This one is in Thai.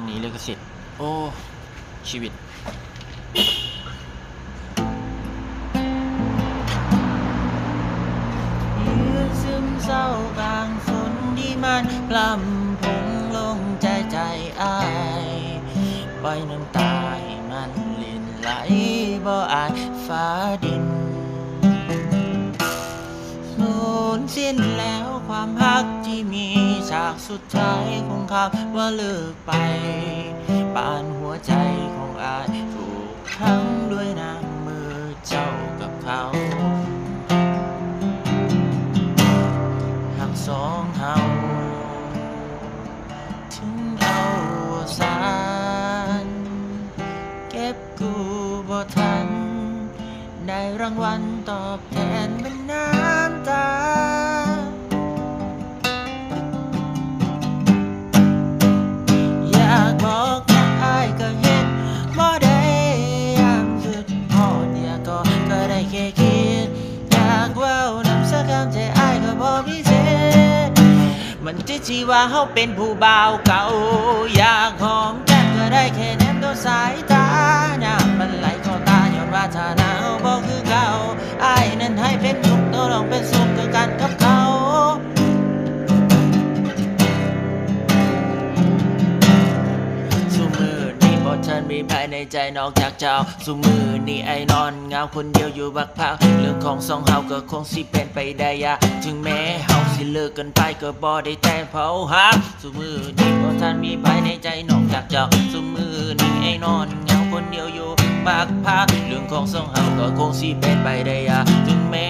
หนีลิขสิทธิ์โอ้ชีวิตยืนซึมเศร้ากลางฝนที่มันพลำพงลงใจอ้ายปล่อยน้ำตาให้มันลินไหลบ่อายฟ้าดินสูญสิ้นแล้วความรักที่มีฉากสุดท้ายของเขาว่าเลิกไปปานหัวใจของอายถูกทั้งด้วยน้ำมือเจ้ากับเขาหักสองเฮาถึงเอาสารเก็บกูบ่ทันได้รางวัลตอบแทนเป็นน้ำตาอยากบอกแค่อายก็เห็นบ่ได้ยามสุดพอเนี่ยก็ได้แค่คิดอยากเว้านำสักคำใจอายก็บ่มีเสมันที่ว่าเฮาเป็นผู้บ่าวเก่าอยากหอมแก้มก็ได้แค่แนมตัวสายตาน้ำมันไหลเข้าตาย้อนว่าถ้าหนาวบ่คือเก่าอายนั้นให้เป็นทุกข์ตัวลองเป็นสุขคือกันกับเขาฉันมีภายในใจนอกจากเจ้าสุมือนี่ไอ้นอนเงาคนเดียวอยู่บักพักเรื่องของสองเฮาก็คงสิเป็นไปได้ยากถึงแม้เฮาสิเลิกกันไปก็บ่ได้แต่เผาหักสุมือนี่เพราะฉันมีภายในใจนอกจากเจ้าสุมือนี่ไอ้นอนเงาคนเดียวอยู่บักพักเรื่องของสองเฮาก็คงสิเป็นไปได้ยากถึงแม้